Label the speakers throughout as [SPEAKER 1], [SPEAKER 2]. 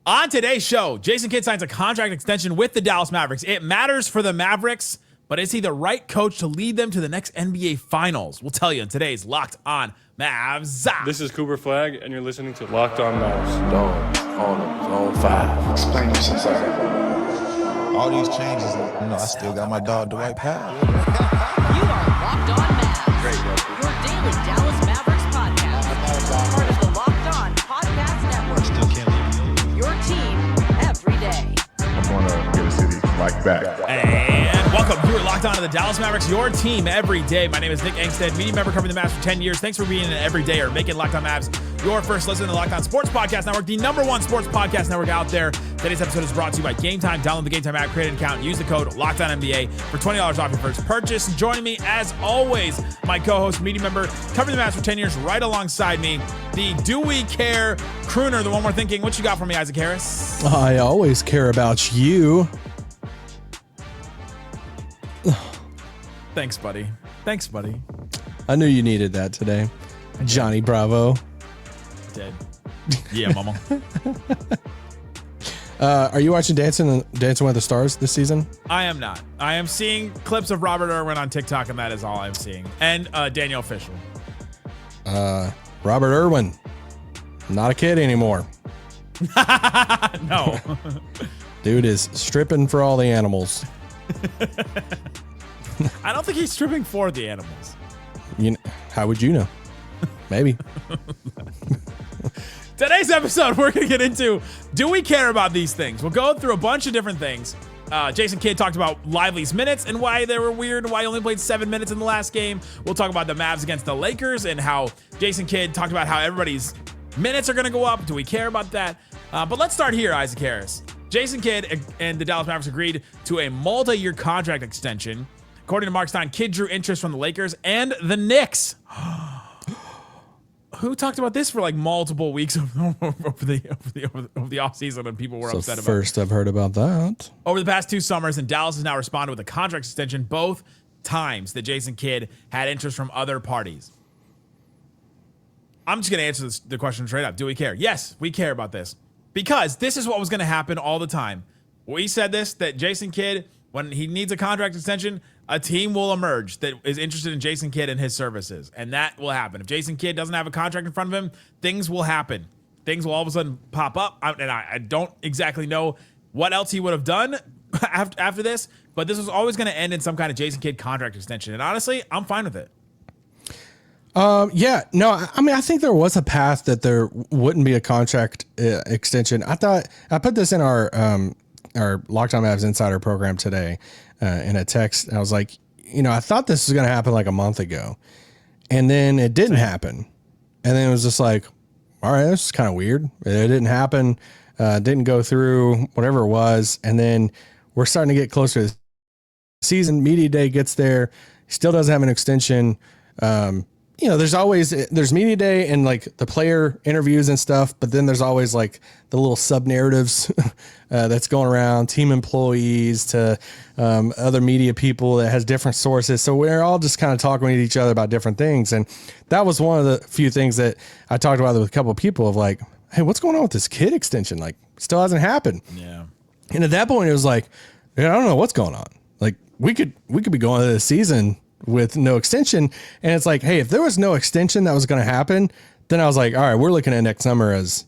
[SPEAKER 1] On today's show, Jason Kidd signs a contract extension with the Dallas Mavericks. It matters for the Mavericks, but is he the right coach to lead them to the next NBA Finals? We'll tell you in today's Locked On Mavs.
[SPEAKER 2] This is Cooper Flagg, and you're listening to Locked On Mavs.
[SPEAKER 3] Dog, on 5.
[SPEAKER 4] Explain yourself.
[SPEAKER 3] All these changes, I still got my dog Dwight Powell.
[SPEAKER 5] You are Locked On Mavs. Great, your daily Dallas Mavericks podcast. Part of the Locked On Podcast Network.
[SPEAKER 3] Still can't leave.
[SPEAKER 5] Your team every day.
[SPEAKER 4] I'm going to get a city like that.
[SPEAKER 1] And welcome. You are Locked On to the Dallas Mavericks, your team every day. My name is Nick Angstadt, media member covering the Mavs for 10 years. Thanks for being an everydayer, making Locked On Mavs your first listen to the Locked On Sports Podcast Network, the #1 sports podcast network out there. Today's episode is brought to you by Game Time. Download the Game Time app, create an account, and use the code LOCKEDONNBA for $20 off your first purchase. And joining me, as always, my co-host, media member, covering the Mavs for 10 years, right alongside me, the Do We Care crooner, the one we're thinking. What you got for me, Isaac Harris?
[SPEAKER 6] I always care about you.
[SPEAKER 1] Thanks, buddy. Thanks, buddy.
[SPEAKER 6] I knew you needed that today. Johnny Bravo.
[SPEAKER 1] Dead. Yeah, mama.
[SPEAKER 6] Are you watching Dancing with the Stars this season?
[SPEAKER 1] I am not. I am seeing clips of Robert Irwin on TikTok, and that is all I'm seeing. And Daniel Fishel.
[SPEAKER 6] Robert Irwin. Not a kid anymore.
[SPEAKER 1] No.
[SPEAKER 6] Dude is stripping for all the animals.
[SPEAKER 1] I don't think he's stripping for the animals.
[SPEAKER 6] How would you know? Maybe.
[SPEAKER 1] Today's episode, we're going to get into, do we care about these things? We'll go through a bunch of different things. Jason Kidd talked about Lively's minutes and why they were weird and why he only played 7 minutes in the last game. We'll talk about the Mavs against the Lakers and how Jason Kidd talked about how everybody's minutes are going to go up. Do we care about that? But let's start here, Isaac Harris. Jason Kidd and the Dallas Mavericks agreed to a multi-year contract extension. According to Mark Stein, Kidd drew interest from the Lakers and the Knicks. Who talked about this for like multiple weeks over the offseason and people were upset about it?
[SPEAKER 6] First I've heard about that.
[SPEAKER 1] Over the past 2 summers, and Dallas has now responded with a contract extension both times that Jason Kidd had interest from other parties. I'm just going to answer the question straight up. Do we care? Yes, we care about this. Because this is what was going to happen all the time. We said this, that Jason Kidd, when he needs a contract extension, a team will emerge that is interested in Jason Kidd and his services. And that will happen. If Jason Kidd doesn't have a contract in front of him, things will happen. Things will all of a sudden pop up. And I don't exactly know what else he would have done after this, but this was always going to end in some kind of Jason Kidd contract extension. And honestly, I'm fine with it.
[SPEAKER 6] Yeah, no, I mean, I think there was a path that there wouldn't be a contract extension. I thought I put this in our Locked On Mavs Insider program today in a text. I was like, I thought this was going to happen like a month ago, and then it didn't happen. And then it was just like, all right, this is kind of weird. It didn't happen. Didn't go through, whatever it was. And then we're starting to get closer to the season. Media day gets there. Still doesn't have an extension. There's media day and like the player interviews and stuff, but then there's always like the little sub narratives that's going around, team employees to other media people that has different sources. So we're all just kind of talking with each other about different things. And that was one of the few things that I talked about with a couple of people of like, hey, what's going on with this Kidd extension? Like, still hasn't happened.
[SPEAKER 1] Yeah.
[SPEAKER 6] And at that point it was like, I don't know what's going on. Like we could be going to the season with no extension. And it's like, hey, if there was no extension that was going to happen, then I was like, all right, we're looking at next summer as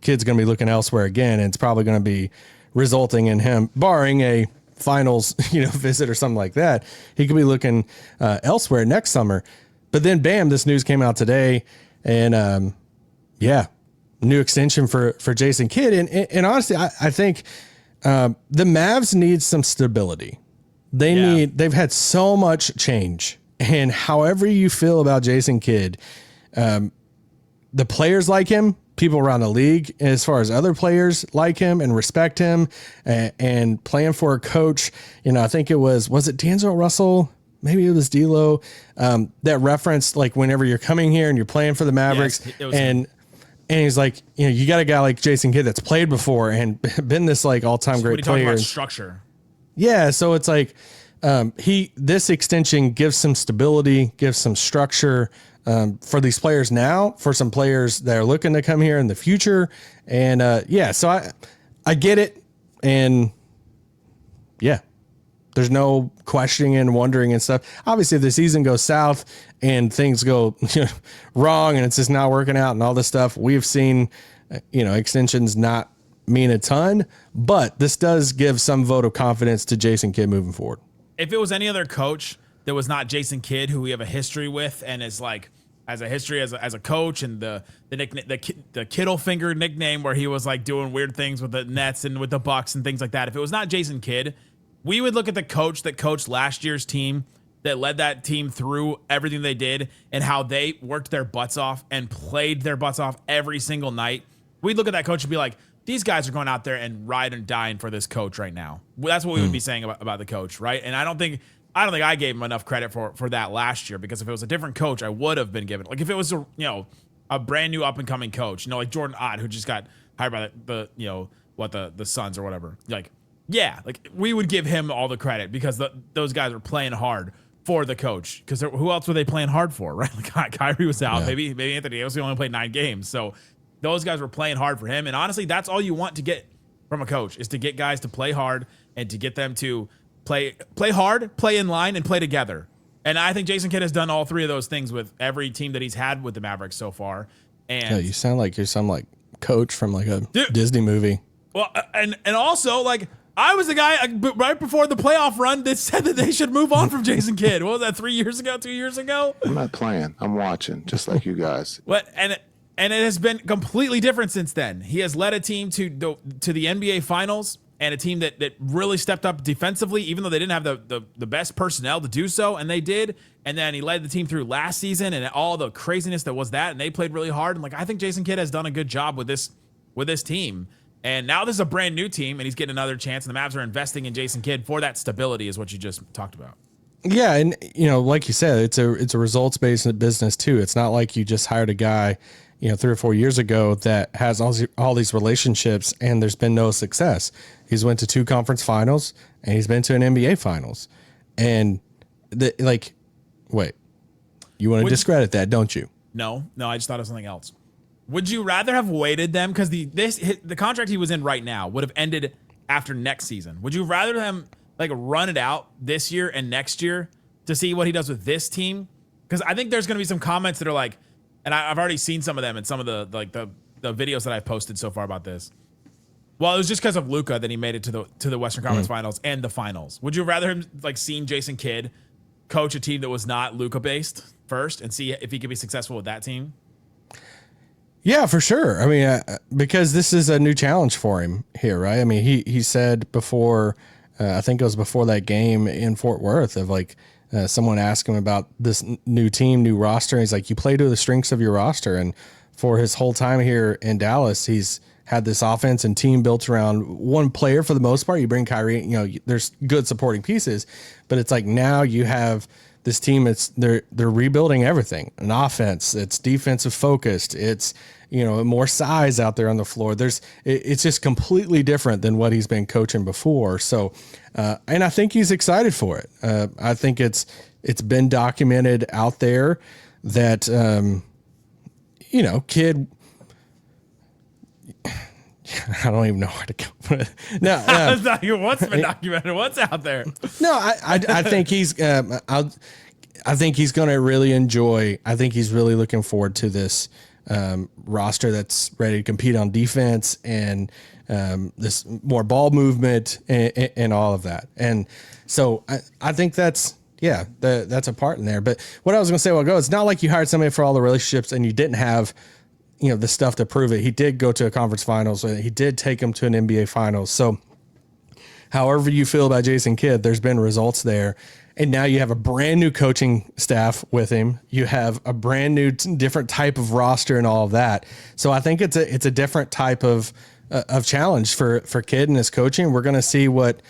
[SPEAKER 6] Kidd's going to be looking elsewhere again. And it's probably going to be resulting in him barring a finals, visit or something like that. He could be looking elsewhere next summer. But then bam, this news came out today and new extension for Jason Kidd. And honestly, I think the Mavs need some stability. They've had so much change, and however you feel about Jason Kidd, the players like him, people around the league, as far as other players like him and respect him and playing for a coach. I think it was it D'Angelo Russell? Maybe it was D'Lo that referenced like whenever you're coming here and you're playing for the Mavericks and he's like, you got a guy like Jason Kidd that's played before and been this like all-time great player.
[SPEAKER 1] About structure.
[SPEAKER 6] Yeah, so it's like this extension gives some stability, gives some structure for these players now, for some players that are looking to come here in the future, and so I get it. And yeah, there's no questioning and wondering and stuff. Obviously, if the season goes south and things go wrong and it's just not working out and all this stuff, we've seen, extensions not mean a ton, but this does give some vote of confidence to Jason Kidd moving forward.
[SPEAKER 1] If it was any other coach that was not Jason Kidd, who we have a history with and is like, as a history as a coach, and the Kittle finger nickname where he was like doing weird things with the Nets and with the Bucks and things like that. If it was not Jason Kidd, we would look at the coach that coached last year's team, that led that team through everything they did and how they worked their butts off and played their butts off every single night. We'd look at that coach and be like, these guys are going out there and ride and dying for this coach right now. That's what we would be saying about the coach, right? And I don't think I gave him enough credit for that last year, because if it was a different coach, I would have been given. Like if it was a brand new up and coming coach, like Jordan Ott, who just got hired by the Suns or whatever. Like we would give him all the credit because those guys were playing hard for the coach. Because who else were they playing hard for, right? Like Kyrie was out, maybe Anthony Davis only played 9 games, so those guys were playing hard for him. And honestly, that's all you want to get from a coach, is to get guys to play hard and to get them to play hard, play in line, and play together. And I think Jason Kidd has done all 3 of those things with every team that he's had with the Mavericks so far. And
[SPEAKER 6] you sound like coach from like a Disney movie.
[SPEAKER 1] Well, and also like I was the guy right before the playoff run that said that they should move on from Jason Kidd. What was that, 3 years ago, 2 years ago?
[SPEAKER 4] I'm not playing. I'm watching, just like you guys.
[SPEAKER 1] And it has been completely different since then. He has led a team to the NBA Finals, and a team that really stepped up defensively, even though they didn't have the best personnel to do so, and they did. And then he led the team through last season and all the craziness that was that, and they played really hard. And like I think Jason Kidd has done a good job with this team. And now this is a brand new team, and he's getting another chance. And the Mavs are investing in Jason Kidd for that stability, is what you just talked about.
[SPEAKER 6] Yeah, and like you said, it's a results based business too. It's not like you just hired a guy 3 or 4 years ago that has all these relationships and there's been no success. He's went to 2 conference finals and he's been to an NBA finals. And wait, you want to discredit that, don't you?
[SPEAKER 1] No, I just thought of something else. Would you rather have waited them? Because the contract he was in right now would have ended after next season. Would you rather them like run it out this year and next year to see what he does with this team? Because I think there's going to be some comments that are like, and I've already seen some of them in some of the videos that I've posted so far about this. Well, it was just because of Luka that he made it to the Western Conference Finals and the Finals. Would you rather him like seen Jason Kidd coach a team that was not Luka based first and see if he could be successful with that team?
[SPEAKER 6] Yeah, for sure. I mean, because this is a new challenge for him here, right? I mean, he said before, I think it was before that game in Fort Worth, of like, someone asked him about this new team, new roster. And he's like, you play to the strengths of your roster. And for his whole time here in Dallas, he's had this offense and team built around one player for the most part. You bring Kyrie, there's good supporting pieces, but it's like now you have this team. They're rebuilding everything. An offense, it's defensive focused. It's more size out there on the floor. It's just completely different than what he's been coaching before. So, and I think he's excited for it. I think it's been documented out there that Kidd. I don't even know where to go. No,
[SPEAKER 1] what's been documented? What's out there?
[SPEAKER 6] No, I think he's. I think he's going to really enjoy. I think he's really looking forward to this roster that's ready to compete on defense and this more ball movement and all of that. And so I think that's a part in there. But what I was going to say a while ago, it's not like you hired somebody for all the relationships and you didn't have the stuff to prove it. He did go to a conference finals. He did take him to an NBA finals. So however you feel about Jason Kidd, there's been results there. And now you have a brand new coaching staff with him. You have a brand new different type of roster and all of that. So I think it's a different type of challenge for Kidd and his coaching. We're going to see what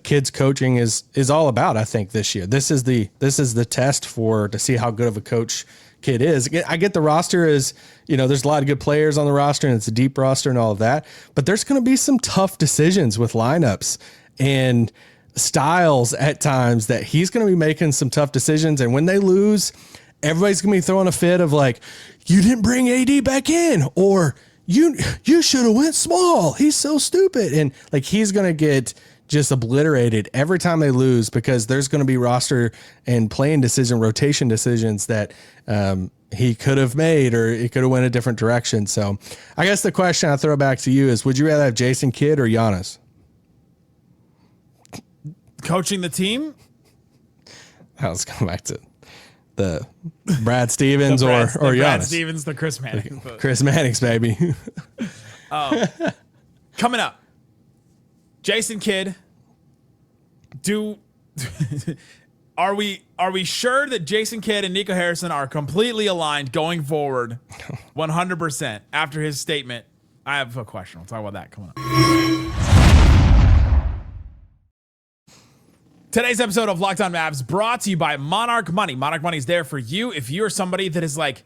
[SPEAKER 6] Kidd's coaching is all about. I think this year, this is the test to see how good of a coach Kidd is. I get the roster is, there's a lot of good players on the roster and it's a deep roster and all of that, but there's going to be some tough decisions with lineups and styles at times that he's going to be making some tough decisions. And when they lose, everybody's going to be throwing a fit of like, you didn't bring AD back in, or you should have went small. He's so stupid. And like, he's going to get just obliterated every time they lose because there's going to be roster and playing rotation decisions that he could have made, or it could have went a different direction. So I guess the question I throw back to you is, would you rather have Jason Kidd or Giannis?
[SPEAKER 1] Coaching the team?
[SPEAKER 6] I was going back to the Brad Stevens or Giannis.
[SPEAKER 1] Brad Stevens, the Chris Mannix.
[SPEAKER 6] Chris Mannix, baby.
[SPEAKER 1] Coming up, Jason Kidd. Are we sure that Jason Kidd and Nico Harrison are completely aligned going forward 100% after his statement? I have a question. We'll talk about that coming up. Today's episode of Locked On Mavs brought to you by Monarch Money. Monarch Money is there for you if you're somebody that is like,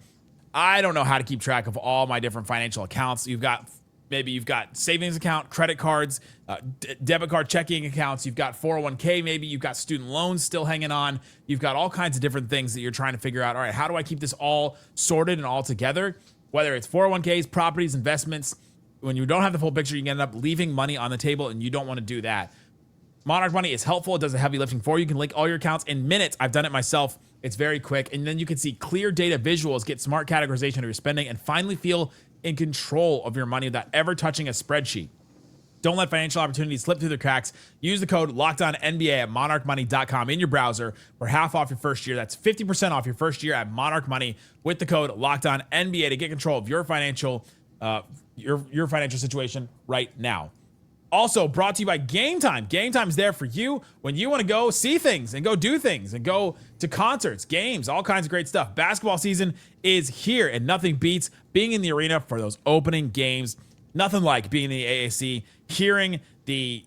[SPEAKER 1] I don't know how to keep track of all my different financial accounts. You've got savings account, credit cards, debit card, checking accounts. You've got 401k, maybe you've got student loans still hanging on. You've got all kinds of different things that you're trying to figure out. All right, how do I keep this all sorted and all together? Whether it's 401ks, properties, investments, when you don't have the full picture, you can end up leaving money on the table, and you don't want to do that. Monarch Money is helpful. It does the heavy lifting for you. You can link all your accounts in minutes. I've done it myself. It's very quick. And then you can see clear data visuals, get smart categorization of your spending, and finally feel in control of your money without ever touching a spreadsheet. Don't let financial opportunities slip through the cracks. Use the code LOCKEDONNBA at monarchmoney.com in your browser for half off your first year. That's 50% off your first year at Monarch Money with the code LOCKEDONNBA to get control of your financial your financial situation right now. Also brought to you by Game Time. Game Time is there for you when you want to go see things and go do things and go to concerts, games, all kinds of great stuff. Basketball season is here, and nothing beats being in the arena for those opening games. Nothing like being in the AAC, hearing the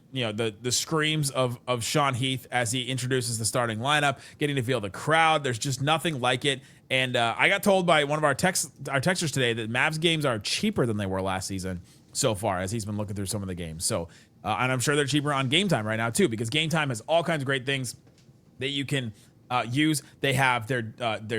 [SPEAKER 1] screams of Sean Heath as he introduces the starting lineup, getting to feel the crowd. There's just nothing like it. And I got told by one of our texters today that Mavs games are cheaper than they were last season so far, as he's been looking through some of the games. So, and I'm sure they're cheaper on Game Time right now too, because Game Time has all kinds of great things that you can use. They have their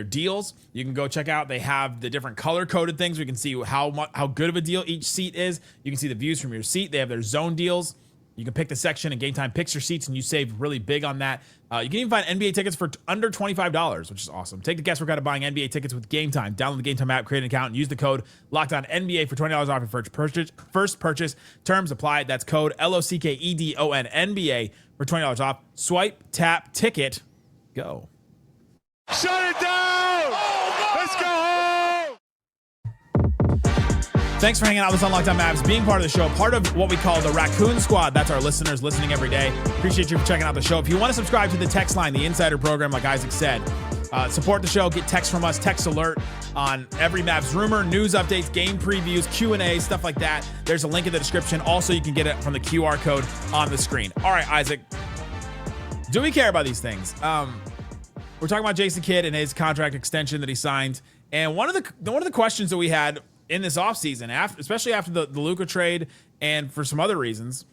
[SPEAKER 1] deals. You can go check out. They have the different color coded things. We can see how good of a deal each seat is. You can see the views from your seat. They have their zone deals. You can pick the section, and Game Time picks your seats, and you save really big on that. You can even find NBA tickets for under $25, which is awesome. Take the guesswork out of buying NBA tickets with Game Time. Download the Game Time app, create an account, and use the code LOCKEDONNBA for $20 off your first purchase. Terms apply. That's code LOCKEDONNBA for $20 off. Swipe, tap, ticket, go.
[SPEAKER 2] Shut it down! Let's go home!
[SPEAKER 1] Thanks for hanging out with us on Locked On Mavs, being part of the show, part of what we call the Raccoon Squad. That's our listeners listening every day. Appreciate you for checking out the show. If you want to subscribe to the text line, the Insider program, like Isaac said, support the show, get text from us, text alert on every Mavs rumor, news updates, game previews, Q&A, stuff like that. There's a link in the description. Also, you can get it from the QR code on the screen. All right, Isaac, do we care about these things? We're talking about Jason Kidd and his contract extension that he signed. And one of the questions that we had in this offseason, especially after the Luka trade and for some other reasons,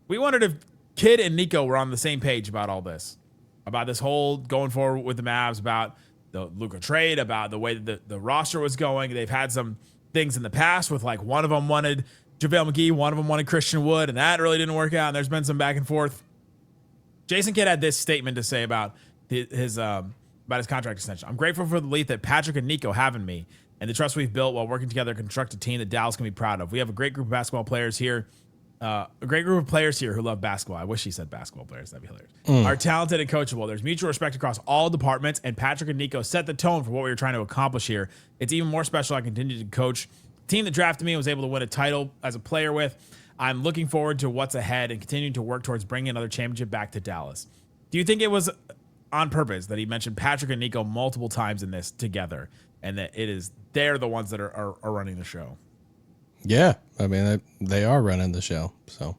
[SPEAKER 1] we wondered if Kidd and Nico were on the same page about all this, about this whole going forward with the Mavs, about the Luka trade, about the way that the roster was going. They've had some things in the past with, like, one of them wanted JaVale McGee, one of them wanted Christian Wood, and that really didn't work out. And there's been some back and forth. Jason Kidd had this statement to say about his contract extension. I'm grateful for the belief that Patrick and Nico have in me and the trust we've built while working together to construct a team that Dallas can be proud of. We have a great group of basketball players here. A great group of players here who love basketball. I wish he said basketball players. That'd be hilarious. Are talented and coachable. There's mutual respect across all departments, and Patrick and Nico set the tone for what we were trying to accomplish here. It's even more special I continue to coach a team that drafted me and was able to win a title as a player with. I'm looking forward to what's ahead and continuing to work towards bringing another championship back to Dallas. Do you think it was on purpose that he mentioned Patrick and Nico multiple times in this together, and that they're the ones that are running the show?
[SPEAKER 6] Yeah, I mean, they are running the show. So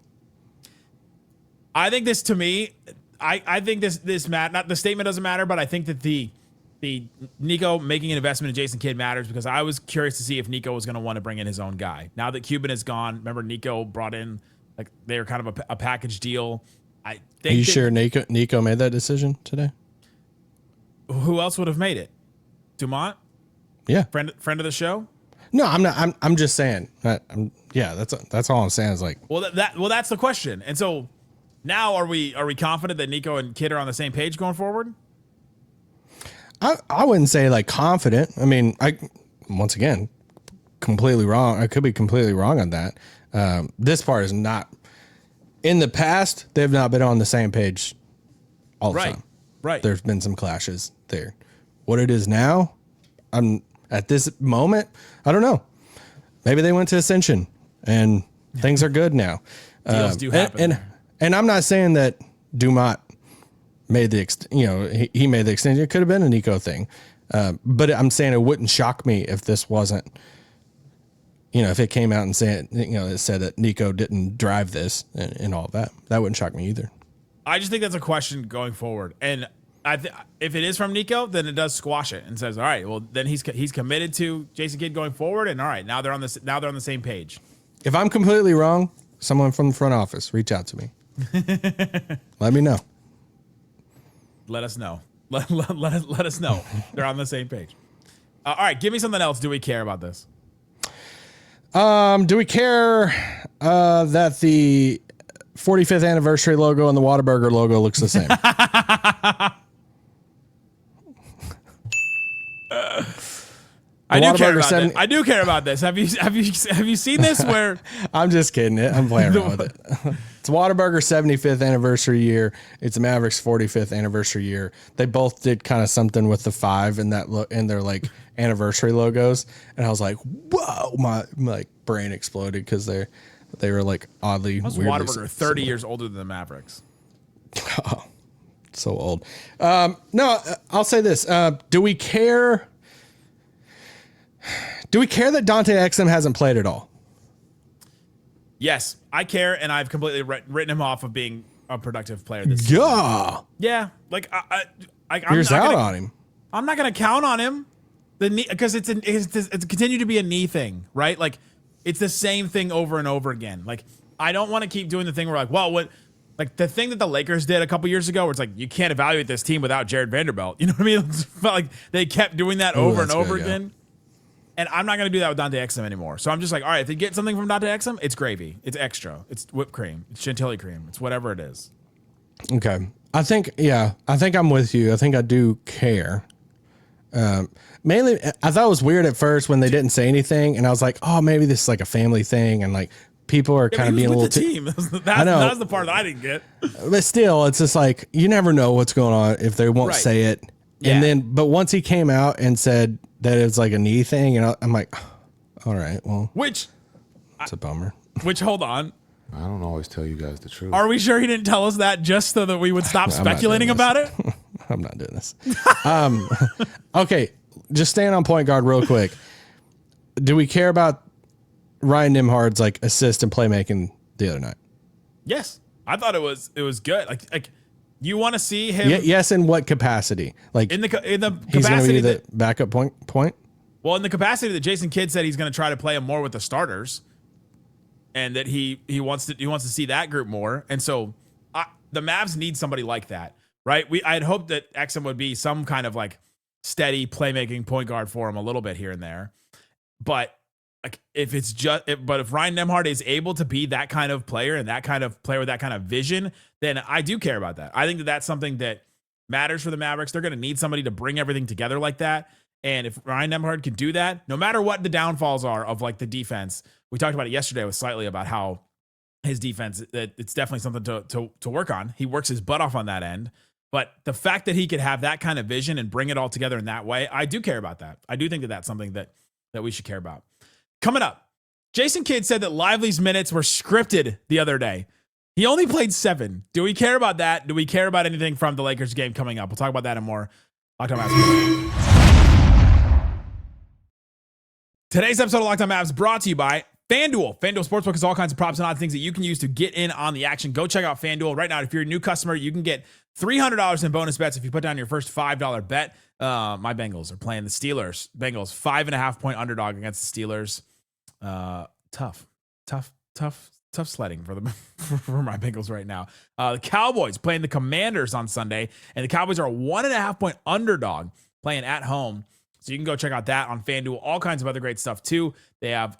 [SPEAKER 1] I think this, to me, I think this not the statement doesn't matter, but I think that the Nico making an investment in Jason Kidd matters, because I was curious to see if Nico was going to want to bring in his own guy. Now that Cuban is gone, remember Nico brought in, like, they were kind of a package deal. I think. Are you
[SPEAKER 6] sure Nico made that decision today?
[SPEAKER 1] Who else would have made it? Dumont?
[SPEAKER 6] Yeah.
[SPEAKER 1] Friend of the show?
[SPEAKER 6] No, I'm not. I'm just saying. That's all I'm saying is like.
[SPEAKER 1] Well, that's the question. And so now are we confident that Nico and Kid are on the same page going forward?
[SPEAKER 6] I wouldn't say like confident. I mean, once again, completely wrong. I could be completely wrong on that. This part is not. In the past, they've not been on the same page all the time.
[SPEAKER 1] Right.
[SPEAKER 6] There's been some clashes there. What it is now, I'm at this moment, I don't know. Maybe they went to Ascension and things are good now.
[SPEAKER 1] Deals do happen.
[SPEAKER 6] And I'm not saying that Dumont made he made the extension. It could have been a Nico thing. But I'm saying it wouldn't shock me if this wasn't, if it came out and said, it said that Nico didn't drive this and all of that. That wouldn't shock me either.
[SPEAKER 1] I just think that's a question going forward. And if it is from Nico, then it does squash it and says, all right, well, then he's committed to Jason Kidd going forward. And all right, now they're on the same page.
[SPEAKER 6] If I'm completely wrong, someone from the front office, reach out to me. Let me know.
[SPEAKER 1] Let us know. Let us know. They're on the same page. All right, give me something else. Do we care about this?
[SPEAKER 6] Do we care that the 45th anniversary logo and the Whataburger logo looks the same?
[SPEAKER 1] I do care about this. Have you seen this? Where
[SPEAKER 6] I'm just kidding. I'm playing around with it. It's Whataburger 75th anniversary year. It's the Mavericks 45th anniversary year. They both did kind of something with the 5 and that look in their like anniversary logos, and I was like, whoa! My like brain exploded because they were like oddly.
[SPEAKER 1] How's Whataburger 30 years older than the Mavericks?
[SPEAKER 6] Oh, so old. No, I'll say this. Do we care? Do we care that Dante Exum hasn't played at all?
[SPEAKER 1] Yes, I care, and I've completely written him off of being a productive player this season. Yeah. Like
[SPEAKER 6] Here's out on him.
[SPEAKER 1] I'm not going to count on him. Because it's continued to be a knee thing, right? Like it's the same thing over and over again. Like I don't want to keep doing the thing where like, well, what, like the thing that the Lakers did a couple years ago, where it's like you can't evaluate this team without Jared Vanderbilt. You know what I mean? It felt like they kept doing that over and over again. And I'm not going to do that with Dante Exum anymore. So I'm just like, all right, if they get something from Dante Exum, it's gravy, it's extra, it's whipped cream, it's chantilly cream, it's whatever it is.
[SPEAKER 6] Okay, I think I'm with you. I think I do care. Mainly, I thought it was weird at first when they didn't say anything, and I was like, "Oh, maybe this is like a family thing," and like people are kind of being a little
[SPEAKER 1] team. I know that was the part that I didn't get.
[SPEAKER 6] But still, it's just like you never know what's going on if they won't say it. Yeah. And then, but once he came out and said that it's like a knee thing, and I'm like, "All right, well," it's a bummer.
[SPEAKER 1] Which hold on.
[SPEAKER 4] I don't always tell you guys the truth.
[SPEAKER 1] Are we sure he didn't tell us that just so that we would stop speculating about it?
[SPEAKER 6] I'm not doing this. Okay, just staying on point guard real quick. Do we care about Ryan Nembhard's like assist and playmaking the other night?
[SPEAKER 1] Yes, I thought it was good. Like you want to see him?
[SPEAKER 6] Yes, in what capacity? Like
[SPEAKER 1] in the capacity
[SPEAKER 6] he's going to be the backup point.
[SPEAKER 1] Well, in the capacity that Jason Kidd said he's going to try to play him more with the starters, and that he wants to see that group more. And so the Mavs need somebody like that, right? I had hoped that Exum would be some kind of like steady playmaking point guard for him a little bit here and there. But like if Ryan Nembhard is able to be that kind of player and that kind of player with that kind of vision, then I do care about that. I think that that's something that matters for the Mavericks. They're going to need somebody to bring everything together like that. And if Ryan Nembhard can do that, no matter what the downfalls are of like the defense, we talked about it yesterday with Slightly about how his defense, that it's definitely something to work on. He works his butt off on that end. But the fact that he could have that kind of vision and bring it all together in that way, I do care about that. I do think that that's something that we should care about. Coming up, Jason Kidd said that Lively's minutes were scripted the other day. He only played 7. Do we care about that? Do we care about anything from the Lakers game coming up? We'll talk about that and more. Locked On Mavs. Today's episode of Locked On Mavs brought to you by FanDuel. FanDuel Sportsbook has all kinds of props and odd things that you can use to get in on the action. Go check out FanDuel right now. If you're a new customer, you can get $300 in bonus bets if you put down your first $5 bet. My Bengals are playing the Steelers. Bengals 5.5-point underdog against the Steelers. Tough sledding for my Bengals right now. The Cowboys playing the Commanders on Sunday, and the Cowboys are a 1.5-point underdog playing at home So you can go check out that on FanDuel. All kinds of other great stuff too. They have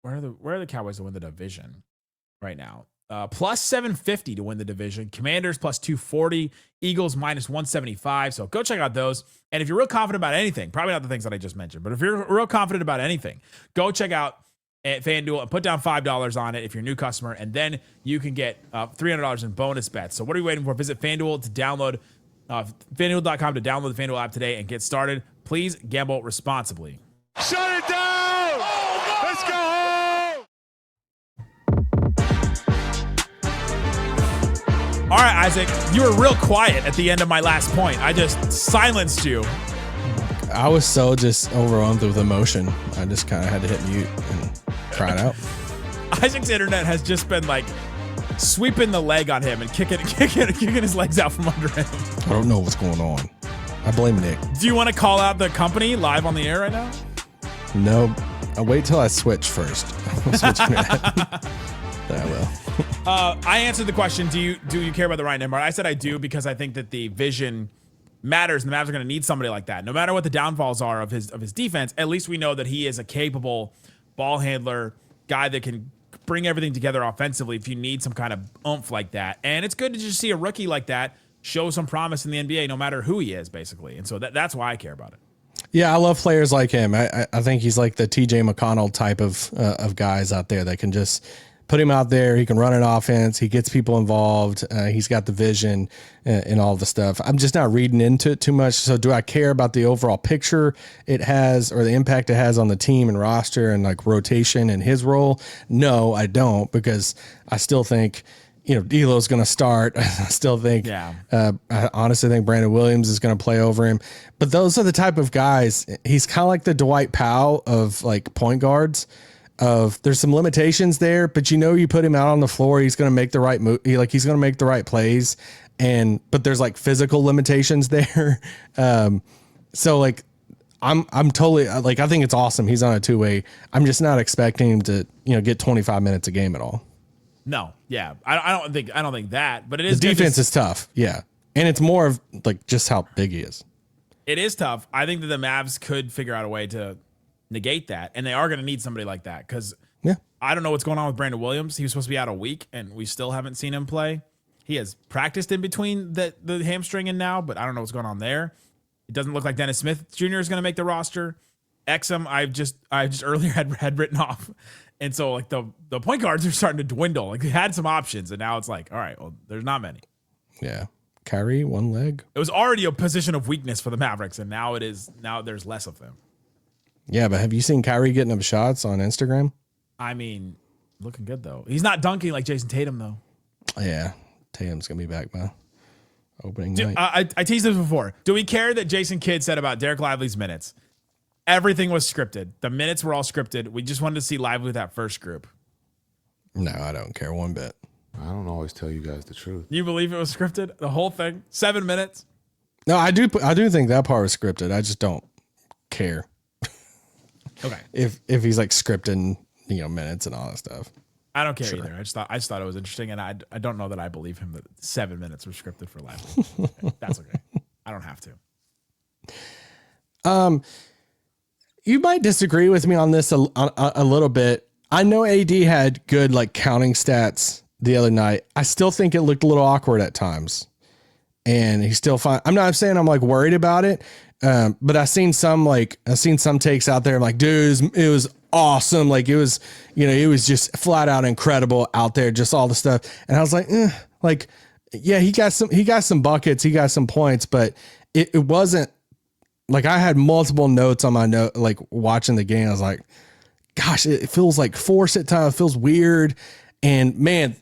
[SPEAKER 1] where are the Cowboys to win the division right now? Plus 750 to win the division. Commanders plus 240. Eagles minus 175. So go check out those. And if you're real confident about anything, probably not the things that I just mentioned, but if you're real confident about anything, go check out at FanDuel and put down $5 on it if you're a new customer, and then you can get $300 in bonus bets. So what are you waiting for? Visit FanDuel to download FanDuel.com to download the FanDuel app today and get started. Please gamble responsibly.
[SPEAKER 2] Shut it down! Let's go home!
[SPEAKER 1] All right, Isaac, you were real quiet at the end of my last point. I just silenced you.
[SPEAKER 6] I was so just overwhelmed with emotion. I just kind of had to hit mute and try it out.
[SPEAKER 1] Isaac's internet has just been like sweeping the leg on him and kicking his legs out from under him.
[SPEAKER 6] I don't know what's going on. I blame Nick.
[SPEAKER 1] Do you want to call out the company live on the air right now?
[SPEAKER 6] No, I'll wait till I switch first. I'm switching that. I will.
[SPEAKER 1] I answered the question. Do you care about the Ryan Nembhard? I said I do because I think that the vision matters, and the Mavs are going to need somebody like that. No matter what the downfalls are of his defense, at least we know that he is a capable ball handler, guy that can bring everything together offensively if you need some kind of oomph like that. And it's good to just see a rookie like that show some promise in the NBA, no matter who he is, basically. And so that's why I care about it.
[SPEAKER 6] Yeah, I love players like him. I think he's like the TJ McConnell type of guys out there that can just put him out there. He can run an offense. He gets people involved. He's got the vision and all the stuff. I'm just not reading into it too much. So do I care about the overall picture it has or the impact it has on the team and roster and like rotation and his role? No, I don't, because I still think, D'Lo's going to start. I still think, I honestly think Brandon Williams is going to play over him. But those are the type of guys. He's kind of like the Dwight Powell of like point guards. There's some limitations there, but you put him out on the floor, he's going to make the right move. He's going to make the right plays, but there's like physical limitations there. So like, I'm totally like, I think it's awesome. He's on a 2-way. I'm just not expecting him to, get 25 minutes a game at all.
[SPEAKER 1] No. Yeah. I don't think that, but it is.
[SPEAKER 6] The defense is tough. Yeah. And it's more of like just how big he is.
[SPEAKER 1] It is tough. I think that the Mavs could figure out a way to negate that, and they are going to need somebody like that, because I don't know what's going on with Brandon Williams. He was supposed to be out a week, and we still haven't seen him play. He has practiced in between the hamstring and now, but I don't know what's going on there. It doesn't look like Dennis Smith Jr. is going to make the roster. Exum, I've just earlier had written off, and so like the point guards are starting to dwindle. Like they had some options, and now it's like, all right, well, there's not many.
[SPEAKER 6] Yeah, Kyrie, one leg.
[SPEAKER 1] It was already a position of weakness for the Mavericks, and now there's less of them.
[SPEAKER 6] Yeah, but have you seen Kyrie getting up shots on Instagram?
[SPEAKER 1] I mean, looking good, though. He's not dunking like Jason Tatum, though.
[SPEAKER 6] Yeah, Tatum's going to be back by opening night.
[SPEAKER 1] I teased this before. Do we care that Jason Kidd said about Dereck Lively's minutes? Everything was scripted. The minutes were all scripted. We just wanted to see Lively with that first group.
[SPEAKER 6] No, I don't care one bit.
[SPEAKER 4] I don't always tell you guys the truth.
[SPEAKER 1] You believe it was scripted? The whole thing? 7 minutes?
[SPEAKER 6] No, I do think that part was scripted. I just don't care.
[SPEAKER 1] Okay.
[SPEAKER 6] If he's like scripting, minutes and all that stuff.
[SPEAKER 1] I don't care either. I just thought it was interesting, and I don't know that I believe him that 7 minutes were scripted for Lively. That's okay. I don't have to.
[SPEAKER 6] You might disagree with me on this a little bit. I know AD had good like counting stats the other night. I still think it looked a little awkward at times, and he's still fine. I'm not saying I'm like worried about it. But I've seen some takes out there. I'm like, dude, it was awesome. Like it was just flat out incredible out there, just all the stuff. And I was like, he got some buckets, he got some points, but it wasn't like I had multiple notes on my note, like watching the game. I was like, gosh, it feels like forced at times. It feels weird. And man,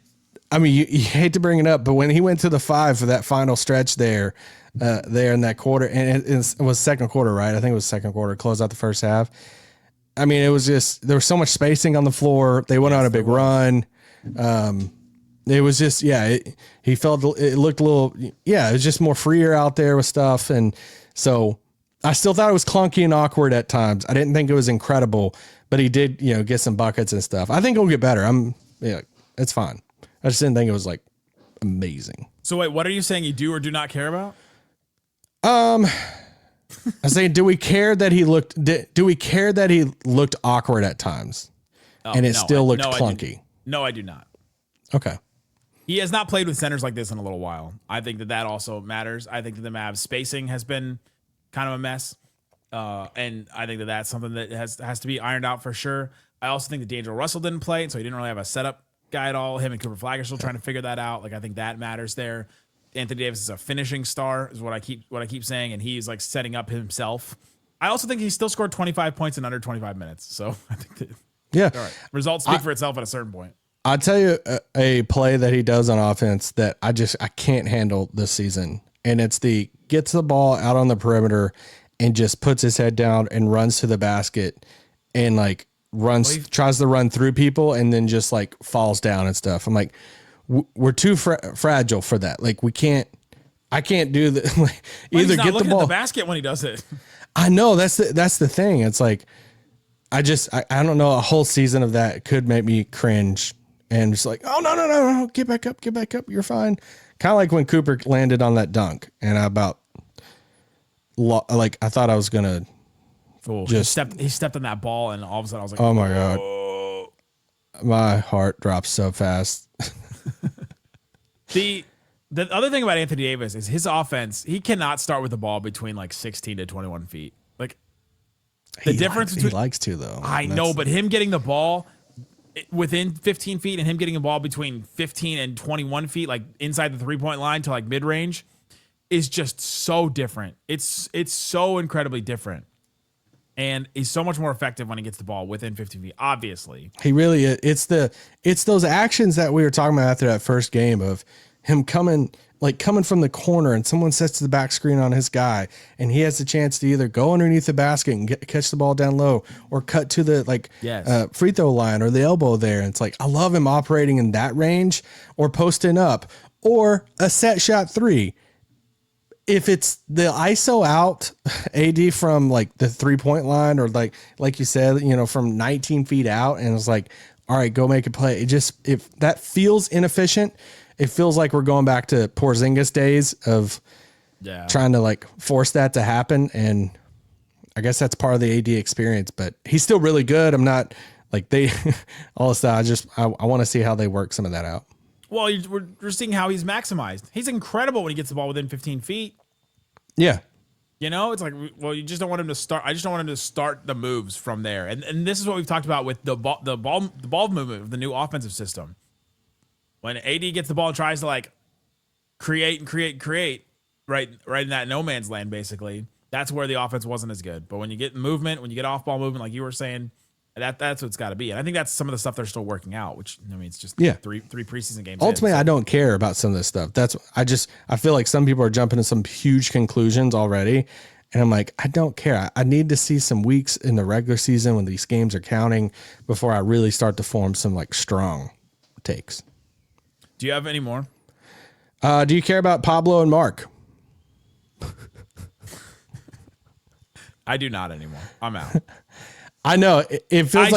[SPEAKER 6] I mean, you hate to bring it up, but when he went to the 5 for that final stretch there in that quarter, and it was second quarter, right? I think it was second quarter, closed out the first half. I mean, it was just, there was so much spacing on the floor. They went on a big run. It was just, he felt, it looked a little, it was just more freer out there with stuff. And so I still thought it was clunky and awkward at times. I didn't think it was incredible, but he did, get some buckets and stuff. I think it'll get better. It's fine. I just didn't think it was like amazing.
[SPEAKER 1] So wait, what are you saying you do or do not care about?
[SPEAKER 6] I'm saying, do we care that he looked? Do we care that he looked awkward at times, and it still looked clunky?
[SPEAKER 1] No, I do not.
[SPEAKER 6] Okay.
[SPEAKER 1] He has not played with centers like this in a little while. I think that also matters. I think that the Mavs spacing has been kind of a mess. And I think that that's something that has to be ironed out for sure. I also think that D'Angelo Russell didn't play, so he didn't really have a setup guy at all. Him and Cooper Flagg are still trying to figure that out. Like, I think that matters there. Anthony Davis is a finishing star, is what I keep saying, and he's like setting up himself. I also think he still scored 25 points in under 25 minutes. So I think that all right, results speak for itself at a certain point.
[SPEAKER 6] I'll tell you a play that he does on offense that I can't handle this season. And it's gets the ball out on the perimeter and just puts his head down and runs to the basket and like tries to run through people and then just like falls down and stuff. I'm like, we're too fragile for that. Like I can't do the like, either get the ball
[SPEAKER 1] at the basket when he does it.
[SPEAKER 6] I know that's the thing. It's like, I don't know. A whole season of that could make me cringe. And just like, oh, no, get back up. You're fine. Kind of like when Cooper landed on that dunk and I thought I was going to
[SPEAKER 1] he stepped on that ball and all of a sudden I was like,
[SPEAKER 6] oh my God, my heart drops so fast.
[SPEAKER 1] The other thing about Anthony Davis is his offense. He cannot start with the ball between like 16 to 21 feet. Like he
[SPEAKER 6] likes to though.
[SPEAKER 1] I know, but him getting the ball within 15 feet and him getting a ball between 15 and 21 feet, like inside the 3-point line to like mid range, is just so different. It's so incredibly different. And he's so much more effective when he gets the ball within 15 feet, obviously.
[SPEAKER 6] He really is. It's those actions that we were talking about after that first game of him coming from the corner and someone sets the back screen on his guy and he has the chance to either go underneath the basket and catch the ball down low or cut to the free throw line or the elbow there. And it's like, I love him operating in that range or posting up or a set shot three. If it's the ISO out AD from like the 3-point line or like you said, from 19 feet out and it's like, all right, go make a play. If that feels inefficient, it feels like we're going back to Porzingis days of trying to like force that to happen. And I guess that's part of the AD experience, but he's still really good. I'm not like all this stuff. I want to see how they work some of that out.
[SPEAKER 1] Well, we're seeing how he's maximized. He's incredible when he gets the ball within 15 feet.
[SPEAKER 6] Yeah.
[SPEAKER 1] It's like, well, you just don't want him to start. I just don't want him to start the moves from there. And this is what we've talked about with the ball movement of the new offensive system. When AD gets the ball and tries to like create right in that no man's land, basically, that's where the offense wasn't as good. But when you get movement, when you get off ball movement, like you were saying, that's what it's got to be. And I think that's some of the stuff they're still working out, which it's just three preseason games.
[SPEAKER 6] Ultimately, I don't care about some of this stuff. I feel like some people are jumping to some huge conclusions already. And I'm like, I don't care. I need to see some weeks in the regular season when these games are counting before I really start to form some like strong takes.
[SPEAKER 1] Do you have any more?
[SPEAKER 6] Do you care about Pablo and Mark?
[SPEAKER 1] I do not anymore. I'm out.
[SPEAKER 6] I know it feels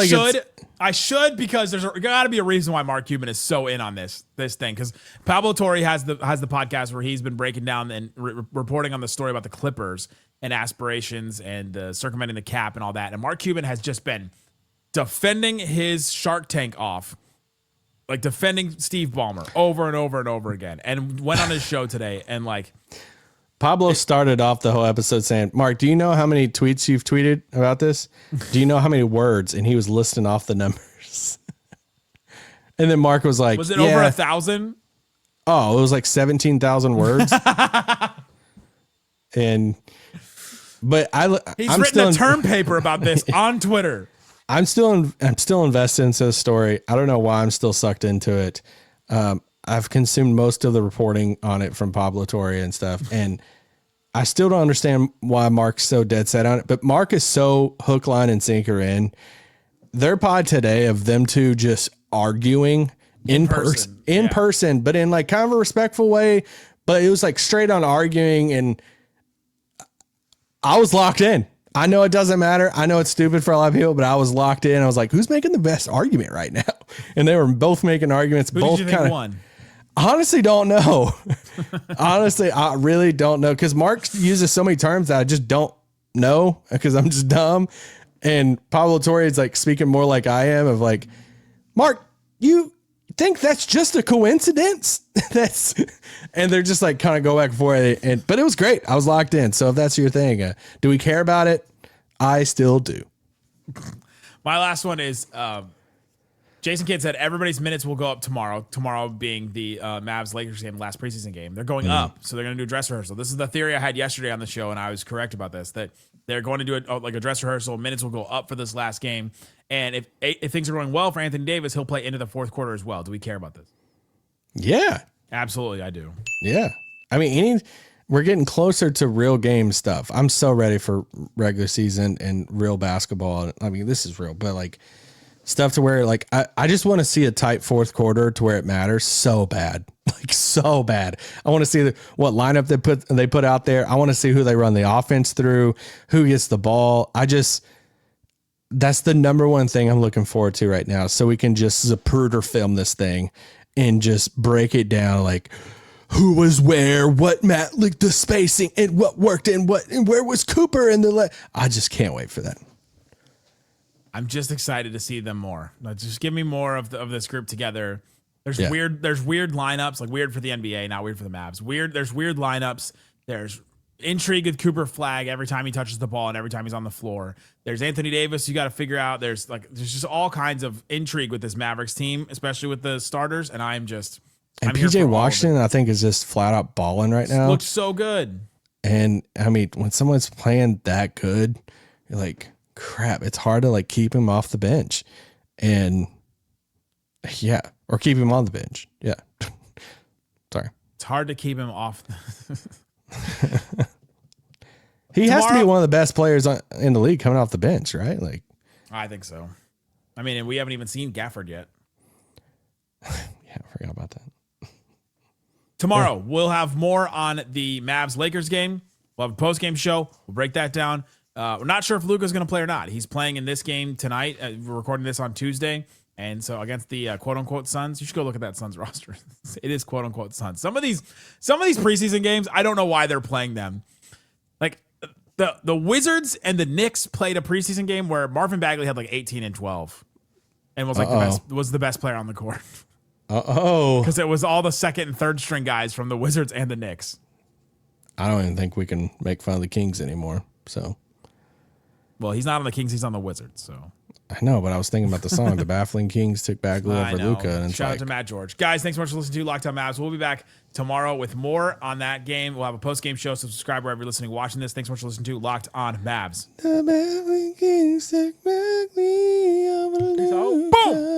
[SPEAKER 1] I should because there's got to be a reason why Mark Cuban is so in on this thing, because Pablo Torre has the podcast where he's been breaking down and reporting on the story about the Clippers and aspirations and circumventing the cap and all that. And Mark Cuban has just been defending his Shark Tank off. Like defending Steve Ballmer over and over and over again, and went on his show today and like
[SPEAKER 6] Pablo started off the whole episode saying, Mark, do you know how many tweets you've tweeted about this? Do you know how many words? And he was listing off the numbers. And then Mark was like,
[SPEAKER 1] was it over 1,000?
[SPEAKER 6] Oh, it was like 17,000 words. But
[SPEAKER 1] he's written a term paper about this on Twitter.
[SPEAKER 6] I'm still invested into the story. I don't know why I'm still sucked into it. I've consumed most of the reporting on it from Pablo Torre and stuff. And I still don't understand why Mark's so dead set on it, but Mark is so hook, line, and sinker in their pod today of them two just arguing in person, but in like kind of a respectful way, but it was like straight on arguing. And I was locked in. I know it doesn't matter. I know it's stupid for a lot of people, but I was locked in. I was like, who's making the best argument right now? And they were both making arguments.
[SPEAKER 1] Who
[SPEAKER 6] both
[SPEAKER 1] did you think won?
[SPEAKER 6] Honestly, don't know. Honestly, I really don't know. Cause Mark uses so many terms that I just don't No, because I'm just dumb. And Pablo Torre is like speaking more like I am of like, Mark, you think that's just a coincidence? And they're just like kind of go back and forth. But it was great. I was locked in. So if that's your thing, do we care about it? I still do.
[SPEAKER 1] My last one is Jason Kidd said everybody's minutes will go up tomorrow. Tomorrow being the Mavs Lakers game, last preseason game. They're going up, so they're going to do a dress rehearsal. This is the theory I had yesterday on the show, and I was correct about this. That they're going to do a dress rehearsal. Minutes will go up for this last game, and if things are going well for Anthony Davis, he'll play into the fourth quarter as well. Do we care about this?
[SPEAKER 6] Yeah,
[SPEAKER 1] absolutely, I do.
[SPEAKER 6] Yeah, I mean, we're getting closer to real game stuff. I'm so ready for regular season and real basketball. I mean, this is real, but like. Stuff to where like I just want to see a tight fourth quarter to where it matters so bad, like so bad. I want to see what lineup they put out there. I want to see who they run the offense through, who gets the ball. That's the number one thing I'm looking forward to right now. So we can just Zapruder film this thing and just break it down, like who was where, what like the spacing and what worked and where was Cooper and I just can't wait for that.
[SPEAKER 1] I'm just excited to see them more. Just give me more of this group together. There's weird lineups, like weird for the NBA, not weird for the Mavs. There's weird lineups. There's intrigue with Cooper Flagg every time he touches the ball and every time he's on the floor. There's Anthony Davis. You got to figure out. There's just all kinds of intrigue with this Mavericks team, especially with the starters. And I'm
[SPEAKER 6] PJ Washington, I think, is just flat out balling right now.
[SPEAKER 1] Looks so good.
[SPEAKER 6] And I mean, when someone's playing that good, you're like, crap, it's hard to like keep him off the bench. And yeah, or keep him on the bench. Yeah. Sorry.
[SPEAKER 1] It's hard to keep him off.
[SPEAKER 6] He has to be one of the best players in the league coming off the bench, right? Like,
[SPEAKER 1] I think so. I mean, and we haven't even seen Gafford yet.
[SPEAKER 6] Yeah, I forgot about that.
[SPEAKER 1] Tomorrow, we'll have more on the Mavs-Lakers game. We'll have a post-game show. We'll break that down. We're not sure if Luka's going to play or not. He's playing in this game tonight. We're recording this on Tuesday. And so against the quote-unquote Suns, you should go look at that Suns roster. It is quote-unquote Suns. Some of these preseason games, I don't know why they're playing them. Like the Wizards and the Knicks played a preseason game where Marvin Bagley had like 18 and 12 and was like the best player on the court. Because it was all the second and third string guys from the Wizards and the Knicks.
[SPEAKER 6] I don't even think we can make fun of the Kings anymore. So,
[SPEAKER 1] well, he's not on the Kings; he's on the Wizards. So
[SPEAKER 6] I know, but I was thinking about the song, "The Baffling Kings Took Bagley Over Luka." And
[SPEAKER 1] shout out to Matt George, guys. Thanks so much for listening to Locked On Mavs. We'll be back tomorrow with more on that game. We'll have a post game show, so subscribe wherever you're listening, watching this. Thanks so much for listening to Locked On Mavs.
[SPEAKER 6] The Baffling Kings Took Bagley Over Luka.
[SPEAKER 1] Boom.